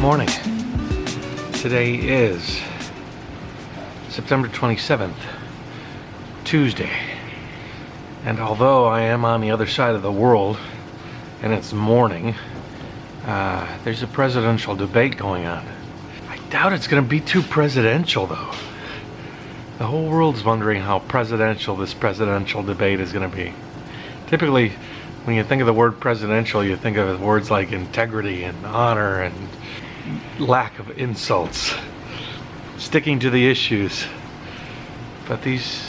Morning. Today is September 27th, Tuesday. And although I am on the other side of the world and it's morning, there's a presidential debate going on. I doubt it's going to be too presidential though. The whole world's wondering how presidential this presidential debate is going to be. Typically, when you think of the word presidential, you think of words like integrity and honor and lack of insults, sticking to the issues. But these,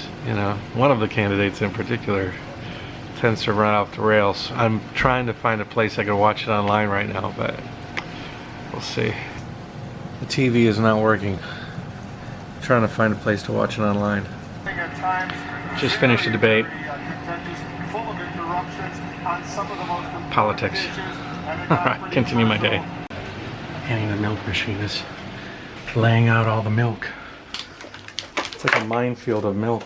one of the candidates in particular tends to run off the rails. I'm trying to find a place I can watch it online right now, but we'll see. The TV is not working. I'm trying to find a place to watch it online. Just finished a debate. Politics. Alright, continue my day. Annie, the milk machine is laying out all the milk. It's like a minefield of milk.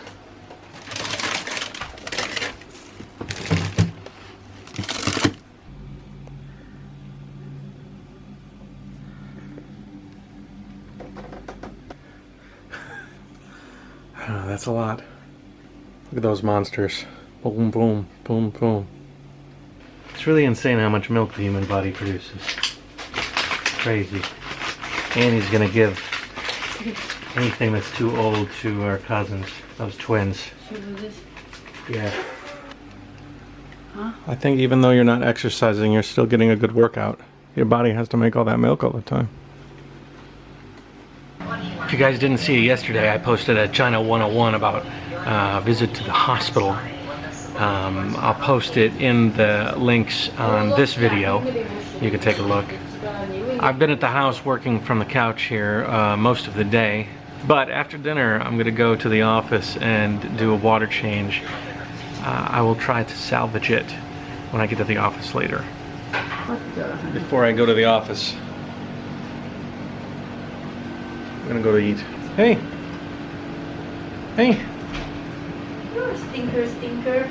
That's a lot. Look at those monsters. Boom, boom, boom, boom. It's really insane how much milk the human body produces. Crazy. Annie's gonna give anything that's too old to our cousins, those twins. Should we do this? Yeah. Huh? I think even though you're not exercising, you're still getting a good workout. Your body has to make all that milk all the time. If you guys didn't see it yesterday, I posted a China 101 about a visit to the hospital. I'll post it in the links on this video. You can take a look. I've been at the house working from the couch here most of the day, but after dinner I'm going to go to the office and do a water change. I will try to salvage it when I get to the office later. Before I go to the office, I'm going to go to eat. Hey! Hey! You're a stinker, stinker.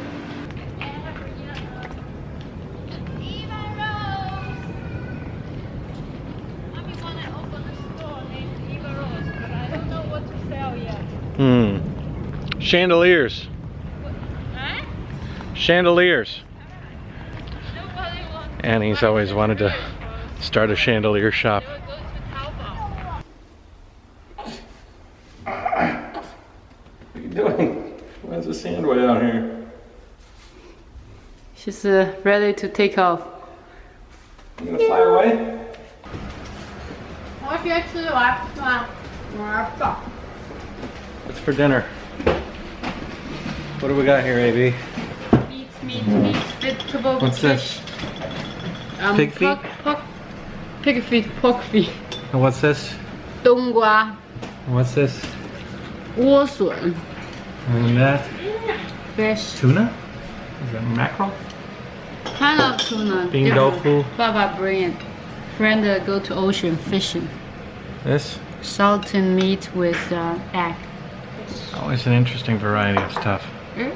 Chandeliers. Huh? Chandeliers. Annie's always wanted to start a chandelier shop. What are you doing? Why is the sand way out here? She's ready to take off. You gonna fly away? What's for dinner? What do we got here, AB? Meat, vegetable. What's this? Pig feet? Pig feet, pork feet. And what's this? 冬瓜. And what's this? 莴笋. And that? Fish. Tuna? Is that mackerel? Kind of tuna. Bean tofu. Baba bring it. Friend go to ocean fishing. This? Salted meat with egg. Always an interesting variety of stuff. Oops.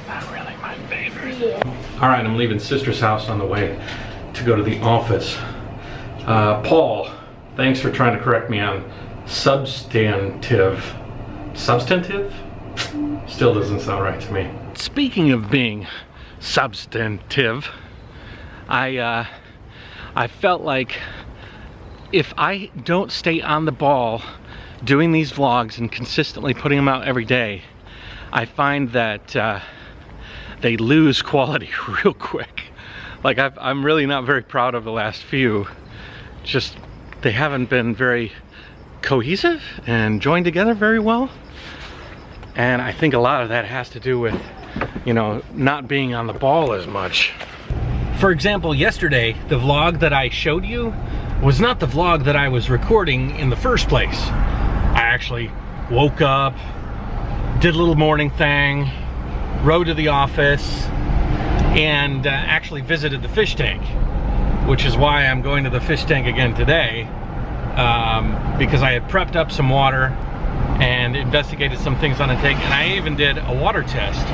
Not really my favorite. Yeah. Alright, I'm leaving Sister's house on the way to go to the office. Paul, thanks for trying to correct me on substantive. Substantive? Still doesn't sound right to me. Speaking of being substantive, I felt like if I don't stay on the ball doing these vlogs and consistently putting them out every day, I find that they lose quality real quick. Like I'm really not very proud of the last few. Just they haven't been very cohesive and joined together very well. And I think a lot of that has to do with, not being on the ball as much. For example, yesterday, the vlog that I showed you was not the vlog that I was recording in the first place. I actually woke up, did a little morning thing, rode to the office, and actually visited the fish tank, which is why I'm going to the fish tank again today, because I had prepped up some water and investigated some things on the tank, and I even did a water test.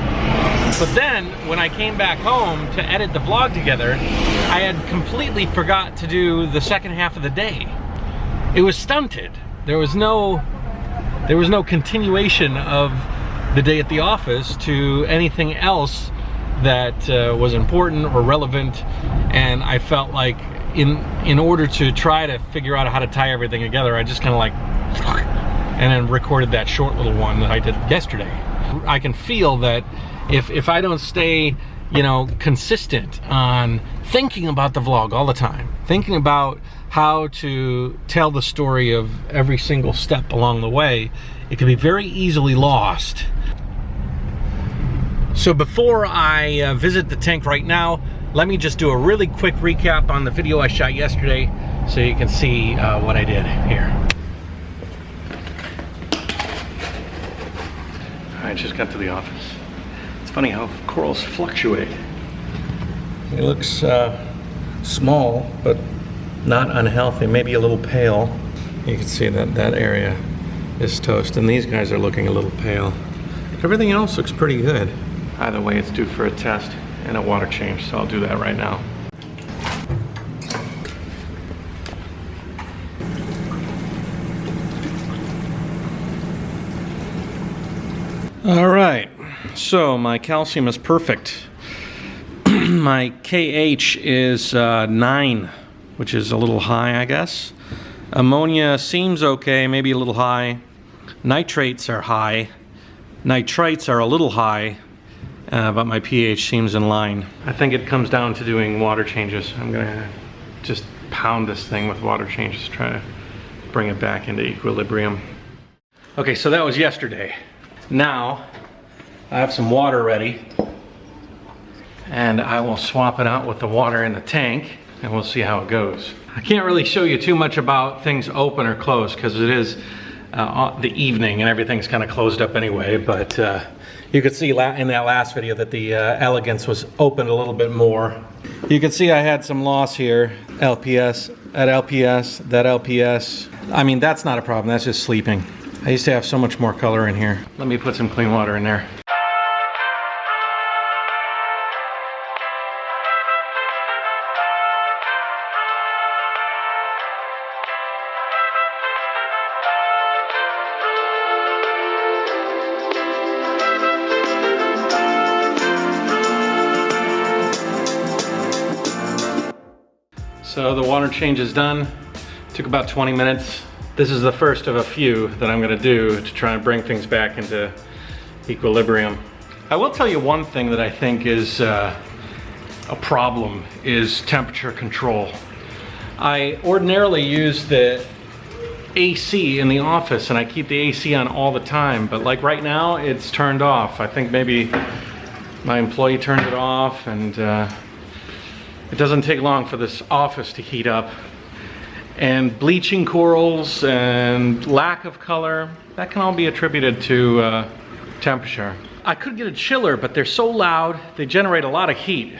But then, when I came back home to edit the vlog together, I had completely forgot to do the second half of the day. It was stunted. There was no continuation of the day at the office to anything else that was important or relevant, and I felt like in order to try to figure out how to tie everything together, I just kind of like and then recorded that short little one that I did yesterday. I can feel that if I don't stay, you know, consistent on thinking about the vlog all the time, thinking about how to tell the story of every single step along the way, it can be very easily lost. So before I visit the tank right now, let me just do a really quick recap on the video I shot yesterday so you can see what I did here. I just got to the office. It's funny how corals fluctuate. It looks small, but not unhealthy, maybe a little pale. You can see that that area is toast, and these guys are looking a little pale. Everything else looks pretty good. Either way, it's due for a test and a water change, so I'll do that right now. All right, so my calcium is perfect. My KH is 9, which is a little high, I guess. Ammonia seems okay, maybe a little high. Nitrates are high. Nitrites are a little high, but my pH seems in line. I think it comes down to doing water changes. I'm gonna just pound this thing with water changes, try to bring it back into equilibrium. Okay, so that was yesterday. Now, I have some water ready, and I will swap it out with the water in the tank, and we'll see how it goes. I can't really show you too much about things open or closed because it is the evening and everything's kind of closed up anyway, but you could see in that last video that the Elegance was opened a little bit more. You can see I had some loss here, LPS, at LPS, that LPS. I mean, that's not a problem, that's just sleeping. I used to have so much more color in here. Let me put some clean water in there. So the water change is done. Took about 20 minutes. This is the first of a few that I'm gonna do to try and bring things back into equilibrium. I will tell you one thing that I think is a problem is temperature control. I ordinarily use the AC in the office and I keep the AC on all the time, but like right now it's turned off. I think maybe my employee turned it off, and it doesn't take long for this office to heat up. And bleaching corals and lack of color, that can all be attributed to temperature. I could get a chiller, but they're so loud, they generate a lot of heat,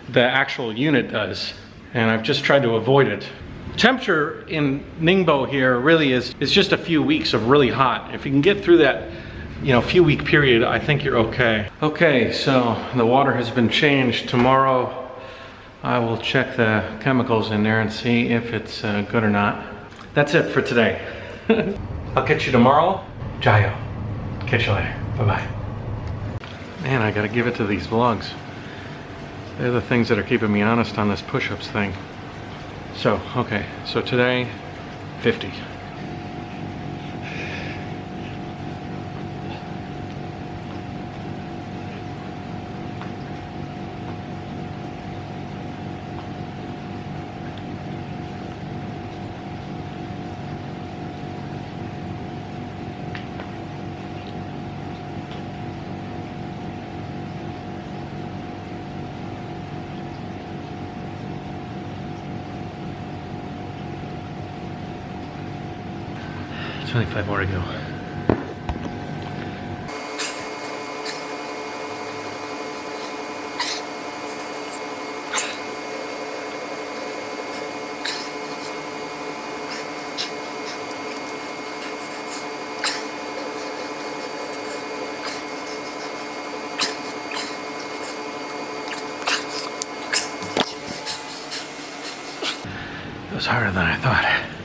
the actual unit does, and I've just tried to avoid it. Temperature in Ningbo here really is just a few weeks of really hot. If you can get through that, you know, few week period, I think you're okay. Okay, so the water has been changed. Tomorrow I will check the chemicals in there and see if it's good or not. That's it for today. I'll catch you tomorrow. JaYoe. Catch you later. Bye-bye. Man, I gotta give it to these vlogs. They're the things that are keeping me honest on this push-ups thing. So, okay, so today, 50. There's 25 more to go. was harder than I thought.